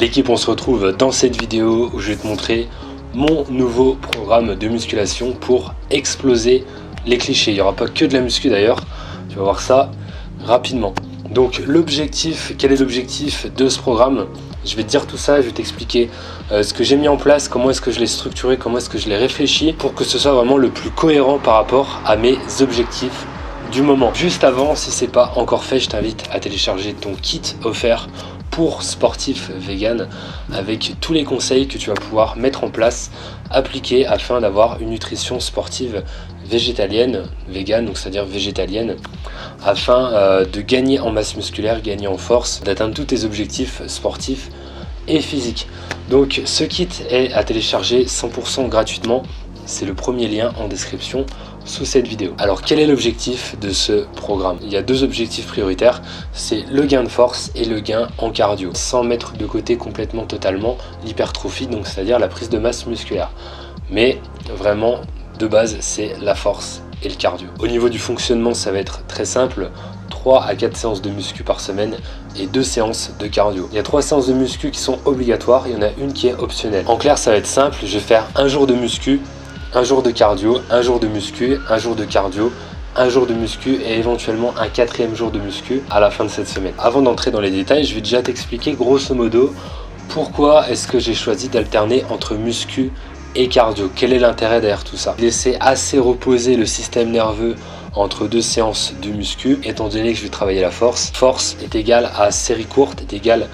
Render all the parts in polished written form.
L'équipe, on se retrouve dans cette vidéo où je vais te montrer mon nouveau programme de musculation pour exploser les clichés. Il n'y aura pas que de la muscu d'ailleurs, tu vas voir ça rapidement. Donc l'objectif, quel est l'objectif de ce programme? Je vais te dire tout ça, je vais t'expliquer ce que j'ai mis en place, comment est-ce que je l'ai structuré, comment est-ce que je l'ai réfléchi pour que ce soit vraiment le plus cohérent par rapport à mes objectifs du moment. Juste avant, si c'est pas encore fait, je t'invite à télécharger ton kit offert pour sportifs vegan avec tous les conseils que tu vas pouvoir mettre en place, appliquer afin d'avoir une nutrition sportive végétalienne, vegan, donc c'est-à-dire végétalienne, afin de gagner en masse musculaire, gagner en force, d'atteindre tous tes objectifs sportifs et physiques. Donc ce kit est à télécharger 100% gratuitement, c'est le premier lien en description sous cette vidéo. Alors quel est l'objectif de ce programme? Il y a deux objectifs prioritaires, c'est le gain de force et le gain en cardio, sans mettre de côté complètement totalement l'hypertrophie, donc c'est-à-dire la prise de masse musculaire. Mais vraiment de base c'est la force et le cardio. Au niveau du fonctionnement, ça va être très simple, 3 à 4 séances de muscu par semaine et 2 séances de cardio. Il y a 3 séances de muscu qui sont obligatoires, il y en a une qui est optionnelle. En clair, ça va être simple, je vais faire un jour de muscu, un jour de cardio, un jour de muscu, un jour de cardio, un jour de muscu et éventuellement un 4e jour de muscu à la fin de cette semaine. Avant d'entrer dans les détails, je vais déjà t'expliquer grosso modo pourquoi est-ce que j'ai choisi d'alterner entre muscu et cardio. Quel est l'intérêt derrière tout ça? Laisser assez reposer le système nerveux entre 2 séances de muscu, étant donné que je vais travailler la force. Force est égale à série courte, est égale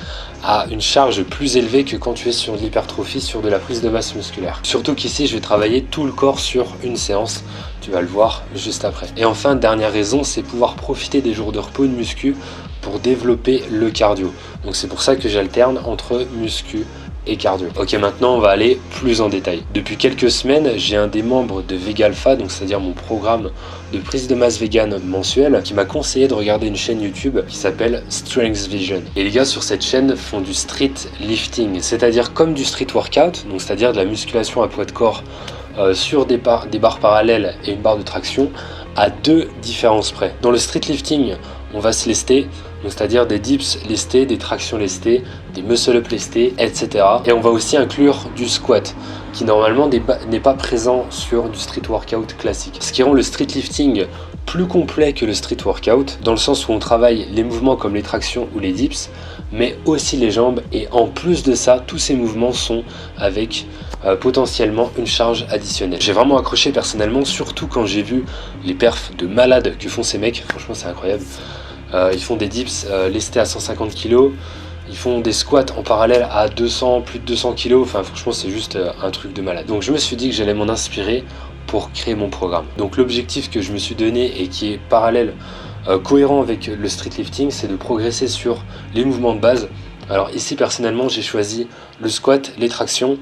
à une charge plus élevée que quand tu es sur de l'hypertrophie, sur de la prise de masse musculaire. Surtout qu'ici, je vais travailler tout le corps sur une séance. Tu vas le voir juste après. Et enfin, dernière raison, c'est pouvoir profiter des jours de repos de muscu pour développer le cardio. Donc c'est pour ça que j'alterne entre muscu et cardio. Ok, maintenant on va aller plus en détail. Depuis quelques semaines, j'ai un des membres de Vegalpha, donc c'est-à-dire mon programme de prise de masse vegan mensuel, qui m'a conseillé de regarder une chaîne YouTube qui s'appelle Strength Vision. Et les gars sur cette chaîne font du street lifting, c'est-à-dire comme du street workout, donc c'est-à-dire de la musculation à poids de corps sur des barres parallèles et une barre de traction, à 2 différences près. Dans le street lifting, on va se lester, donc c'est-à-dire des dips lestés, des tractions lestées, des muscle-up lestés, etc. Et on va aussi inclure du squat, qui normalement n'est pas présent sur du street workout classique. Ce qui rend le street lifting plus complet que le street workout, dans le sens où on travaille les mouvements comme les tractions ou les dips, mais aussi les jambes, et en plus de ça, tous ces mouvements sont avec potentiellement une charge additionnelle. J'ai vraiment accroché personnellement, surtout quand j'ai vu les perfs de malades que font ces mecs, franchement c'est incroyable. Ils font des dips lestés à 150 kg, ils font des squats en parallèle à 200, plus de 200 kg, enfin franchement c'est juste un truc de malade. Donc je me suis dit que j'allais m'en inspirer pour créer mon programme. Donc l'objectif que je me suis donné et qui est parallèle, cohérent avec le street lifting, c'est de progresser sur les mouvements de base. Alors ici personnellement j'ai choisi le squat, les tractions,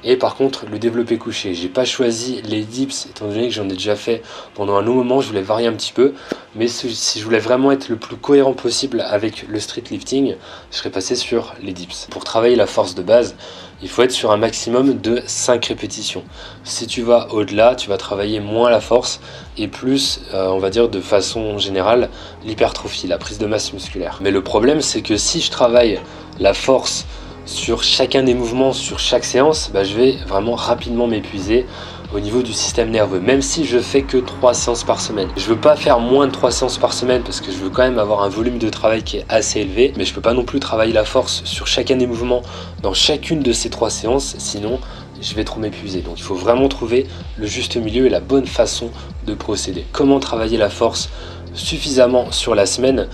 et par contre le développé couché. J'ai pas choisi les dips étant donné que j'en ai déjà fait pendant un long moment, je voulais varier un petit peu, mais si je voulais vraiment être le plus cohérent possible avec le street lifting, je serais passé sur les dips. Pour travailler la force de base, il faut être sur un maximum de 5 répétitions. Si tu vas au-delà, tu vas travailler moins la force et plus, on va dire de façon générale, l'hypertrophie, la prise de masse musculaire. Mais le problème, c'est que si je travaille la force sur chacun des mouvements, sur chaque séance, je vais vraiment rapidement m'épuiser au niveau du système nerveux, même si je fais que 3 séances par semaine. Je veux pas faire moins de 3 séances par semaine parce que je veux quand même avoir un volume de travail qui est assez élevé, mais je peux pas non plus travailler la force sur chacun des mouvements dans chacune de ces 3 séances, sinon je vais trop m'épuiser. Donc il faut vraiment trouver le juste milieu et la bonne façon de procéder. Comment travailler la force suffisamment sur la semaine,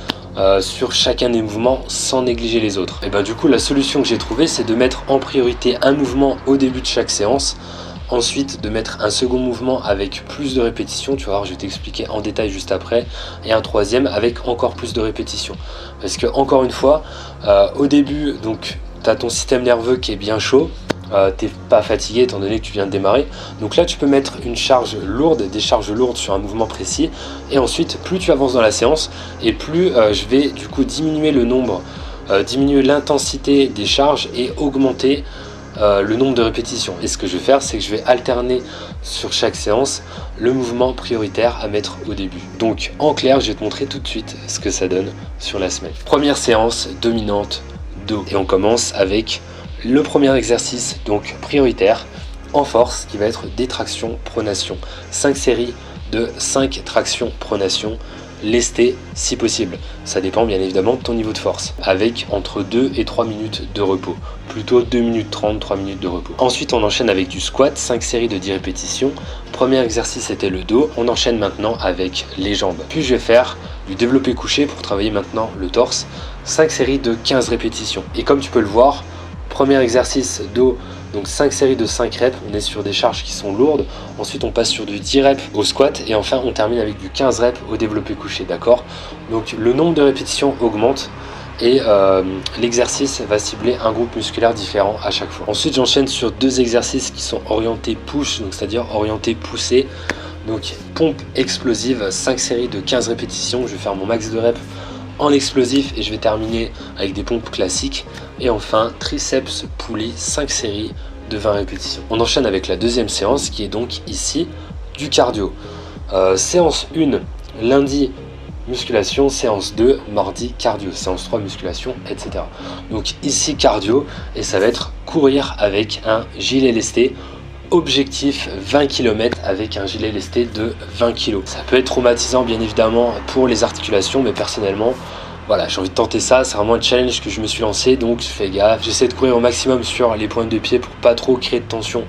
sur chacun des mouvements sans négliger les autres. Et du coup la solution que j'ai trouvée, c'est de mettre en priorité un mouvement au début de chaque séance, ensuite de mettre un second mouvement avec plus de répétitions, tu vas voir, je vais t'expliquer en détail juste après, et un troisième avec encore plus de répétitions. Parce que encore une fois, au début, donc tu as ton système nerveux qui est bien chaud, t'es pas fatigué étant donné que tu viens de démarrer, donc là tu peux mettre une charge lourde, des charges lourdes sur un mouvement précis, et ensuite plus tu avances dans la séance et plus je vais du coup diminuer le nombre, diminuer l'intensité des charges et augmenter le nombre de répétitions. Et ce que je vais faire, c'est que je vais alterner sur chaque séance le mouvement prioritaire à mettre au début. Donc en clair, je vais te montrer tout de suite ce que ça donne sur la semaine. Première séance dominante dos, et on commence avec Le premier exercice, donc prioritaire, en force, qui va être des tractions pronation. 5 séries de 5 tractions pronation, lestées si possible. Ça dépend bien évidemment de ton niveau de force, avec entre 2 et 3 minutes de repos. Plutôt 2 minutes 30, 3 minutes de repos. Ensuite, on enchaîne avec du squat, 5 séries de 10 répétitions. Premier exercice était le dos. On enchaîne maintenant avec les jambes. Puis je vais faire du développé couché pour travailler maintenant le torse. 5 séries de 15 répétitions. Et comme tu peux le voir, premier exercice dos, donc 5 séries de 5 reps, on est sur des charges qui sont lourdes. Ensuite on passe sur du 10 reps au squat et enfin on termine avec du 15 reps au développé couché, d'accord? Donc le nombre de répétitions augmente et l'exercice va cibler un groupe musculaire différent à chaque fois. Ensuite j'enchaîne sur 2 exercices qui sont orientés push, donc c'est-à-dire orientés poussés. Donc pompe explosive, 5 séries de 15 répétitions, je vais faire mon max de reps en explosif et je vais terminer avec des pompes classiques. Et enfin triceps poulie, 5 séries de 20 répétitions. On enchaîne avec la deuxième séance qui est donc ici du cardio. Séance 1 lundi musculation, séance 2 mardi cardio, séance 3 musculation, etc. Donc ici cardio et ça va être courir avec un gilet lesté. Objectif 20 km avec un gilet lesté de 20 kg. Ça peut être traumatisant bien évidemment pour les articulations, mais personnellement voilà, j'ai envie de tenter ça, c'est vraiment un challenge que je me suis lancé, donc je fais gaffe. J'essaie de courir au maximum sur les pointes de pied pour pas trop créer de tension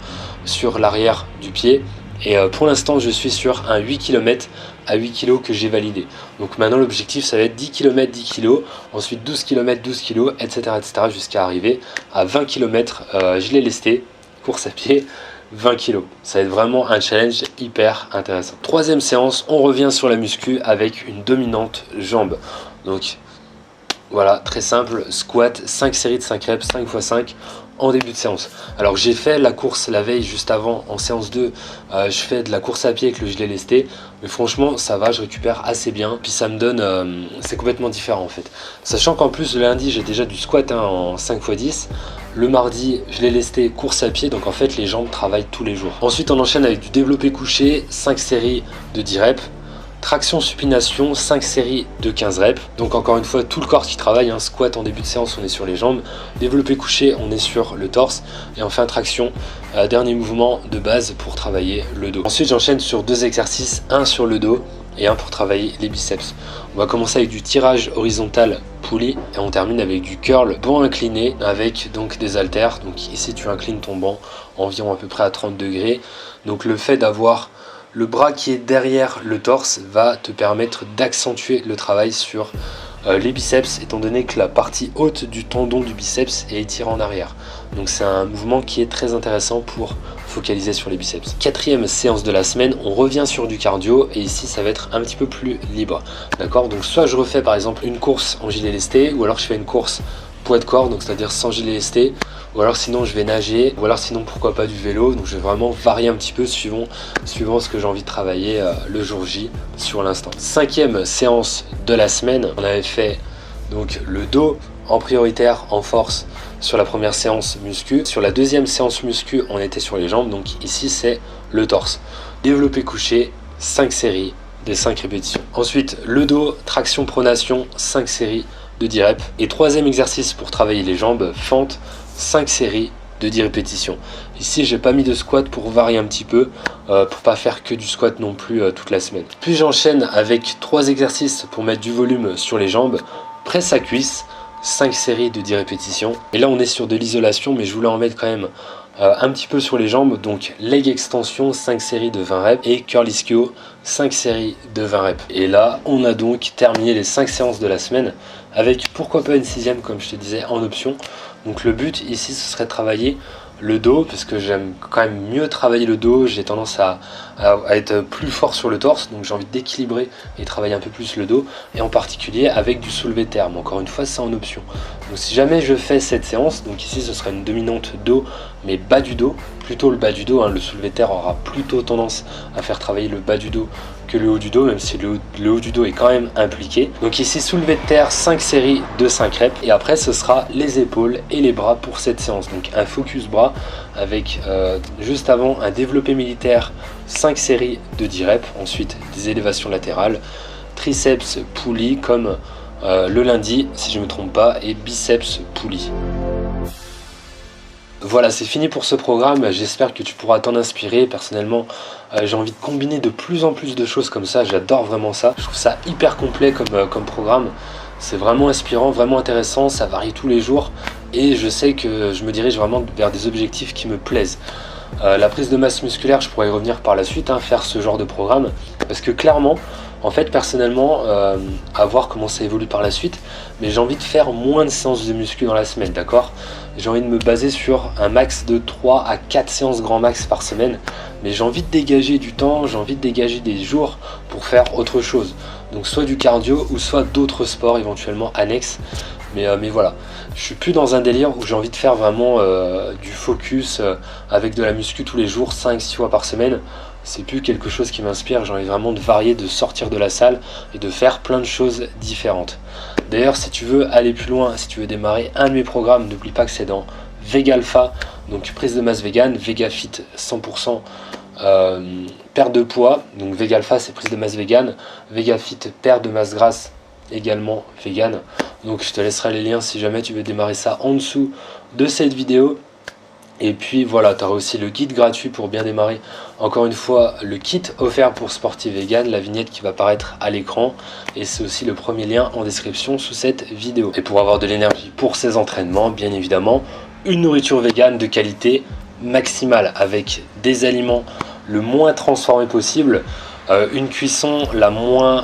sur l'arrière du pied. Et pour l'instant je suis sur un 8 km à 8 kg que j'ai validé. Donc maintenant l'objectif ça va être 10 km 10 kg, ensuite 12 km 12 kg, etc. jusqu'à arriver à 20 km gilet lesté, course à pied, 20 kg. Ça va être vraiment un challenge hyper intéressant. Troisième séance, on revient sur la muscu avec une dominante jambe. Donc voilà, très simple, squat, 5 séries de 5 reps, 5 x 5 en début de séance. Alors j'ai fait la course la veille juste avant, en séance 2, je fais de la course à pied avec le gilet lesté, mais franchement ça va, je récupère assez bien, puis ça me donne, c'est complètement différent en fait. Sachant qu'en plus le lundi j'ai déjà du squat en 5 x 10, le mardi je l'ai lesté course à pied, donc en fait les jambes travaillent tous les jours. Ensuite on enchaîne avec du développé couché, 5 séries de 10 reps. Traction supination, 5 séries de 15 reps. Donc encore une fois, tout le corps qui travaille. Squat en début de séance, on est sur les jambes. Développé couché, on est sur le torse. Et enfin traction, dernier mouvement de base pour travailler le dos. Ensuite, j'enchaîne sur 2 exercices, un sur le dos et un pour travailler les biceps. On va commencer avec du tirage horizontal poulie et on termine avec du curl banc incliné avec donc des haltères. Donc ici, tu inclines ton banc environ à peu près à 30 degrés. Donc le fait d'avoir le bras qui est derrière le torse va te permettre d'accentuer le travail sur les biceps, étant donné que la partie haute du tendon du biceps est étirée en arrière. Donc c'est un mouvement qui est très intéressant pour focaliser sur les biceps. Quatrième séance de la semaine, on revient sur du cardio et ici ça va être un petit peu plus libre. D'accord, donc soit je refais par exemple une course en gilet lesté, ou alors je fais une course poids de corps, donc c'est-à-dire sans gilet lesté, ou alors sinon je vais nager, ou alors sinon pourquoi pas du vélo. Donc je vais vraiment varier un petit peu suivant ce que j'ai envie de travailler le jour J sur l'instant. Cinquième séance de la semaine, on avait fait donc le dos en prioritaire en force sur la première séance muscu. Sur la deuxième séance muscu, on était sur les jambes, donc ici c'est le torse. Développé couché, 5 séries de 5 répétitions. Ensuite le dos, traction pronation, 5 séries de 10 reps. Et troisième exercice pour travailler les jambes, fente, 5 séries de 10 répétitions. Ici j'ai pas mis de squat pour varier un petit peu, pour pas faire que du squat non plus toute la semaine. Puis j'enchaîne avec 3 exercices pour mettre du volume sur les jambes. Presse à cuisse, 5 séries de 10 répétitions. Et là on est sur de l'isolation, mais je voulais en mettre quand même un petit peu sur les jambes. Donc leg extension, 5 séries de 20 reps et curl ischio, 5 séries de 20 reps. Et là on a donc terminé les 5 séances de la semaine avec pourquoi pas une 6e comme je te disais en option. Donc le but ici ce serait de travailler le dos, parce que j'aime quand même mieux travailler le dos. J'ai tendance à être plus fort sur le torse, donc j'ai envie d'équilibrer et travailler un peu plus le dos, et en particulier avec du soulevé de terre. Mais encore une fois c'est en option. Donc si jamais je fais cette séance, donc ici ce sera une dominante dos mais bas du dos, plutôt le bas du dos, le soulevé de terre aura plutôt tendance à faire travailler le bas du dos que le haut du dos, même si le haut du dos est quand même impliqué. Donc ici soulevé de terre, 5 séries de 5 reps, et après ce sera les épaules et les bras pour cette séance. Donc un focus bras avec juste avant un développé militaire, 5 séries de 10 reps, ensuite des élévations latérales, triceps poulie comme le lundi si je ne me trompe pas, et biceps poulie. Voilà, c'est fini pour ce programme, j'espère que tu pourras t'en inspirer. Personnellement, j'ai envie de combiner de plus en plus de choses comme ça, j'adore vraiment ça. Je trouve ça hyper complet comme programme, c'est vraiment inspirant, vraiment intéressant, ça varie tous les jours et je sais que je me dirige vraiment vers des objectifs qui me plaisent. La prise de masse musculaire, je pourrais y revenir par la suite, faire ce genre de programme, parce que clairement, en fait, personnellement, à voir comment ça évolue par la suite, mais j'ai envie de faire moins de séances de muscu dans la semaine, d'accord? J'ai envie de me baser sur un max de 3 à 4 séances grand max par semaine, mais j'ai envie de dégager du temps, j'ai envie de dégager des jours pour faire autre chose. Donc soit du cardio ou soit d'autres sports éventuellement annexes. Mais voilà, je suis plus dans un délire où j'ai envie de faire vraiment du focus avec de la muscu tous les jours, 5-6 fois par semaine. C'est plus quelque chose qui m'inspire, j'ai envie vraiment de varier, de sortir de la salle et de faire plein de choses différentes. D'ailleurs, si tu veux aller plus loin, si tu veux démarrer un de mes programmes, n'oublie pas que c'est dans Vegalpha, donc prise de masse vegan, VegaFit 100%, perte de poids, donc Vegalpha c'est prise de masse vegan, VegaFit perte de masse grasse également vegan. Donc je te laisserai les liens si jamais tu veux démarrer ça en dessous de cette vidéo. Et puis voilà, tu auras aussi le guide gratuit pour bien démarrer. Encore une fois, le kit offert pour sportif vegan, la vignette qui va apparaître à l'écran. Et c'est aussi le premier lien en description sous cette vidéo. Et pour avoir de l'énergie pour ces entraînements, bien évidemment, une nourriture vegan de qualité maximale avec des aliments le moins transformés possible. Une cuisson la moins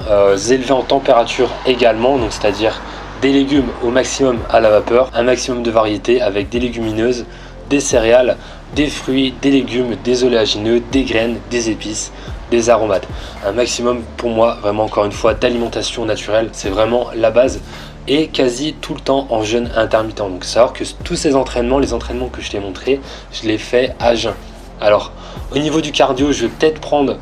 élevée en température également, donc c'est-à-dire des légumes au maximum à la vapeur, un maximum de variété avec des légumineuses, des céréales, des fruits, des légumes, des oléagineux, des graines, des épices, des aromates. Un maximum pour moi, vraiment encore une fois, d'alimentation naturelle, c'est vraiment la base. Et quasi tout le temps en jeûne intermittent. Donc savoir que tous ces entraînements, les entraînements que je t'ai montrés, je les fais à jeun. Alors au niveau du cardio, je vais peut-être prendre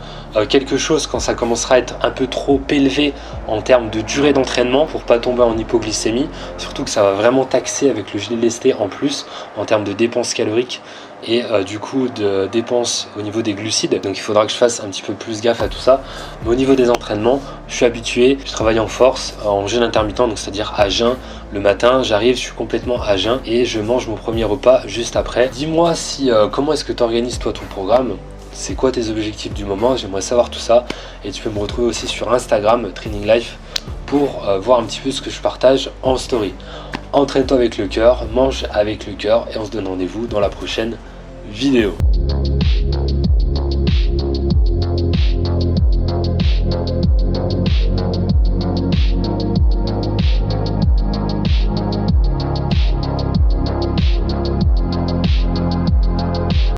quelque chose quand ça commencera à être un peu trop élevé en termes de durée d'entraînement pour pas tomber en hypoglycémie, surtout que ça va vraiment taxer avec le gelé lesté en plus en termes de dépenses caloriques et du coup de dépenses au niveau des glucides. Donc il faudra que je fasse un petit peu plus gaffe à tout ça. Mais au niveau des entraînements, je suis habitué, je travaille en force, en jeûne intermittent, donc c'est-à-dire à jeun. Le matin, j'arrive, je suis complètement à jeun et je mange mon premier repas juste après. Dis-moi si comment est-ce que tu organises toi ton programme? C'est quoi tes objectifs du moment? J'aimerais savoir tout ça. Et tu peux me retrouver aussi sur Instagram, Training Life, pour voir un petit peu ce que je partage en story. Entraîne-toi avec le cœur, mange avec le cœur et on se donne rendez-vous dans la prochaine vidéo.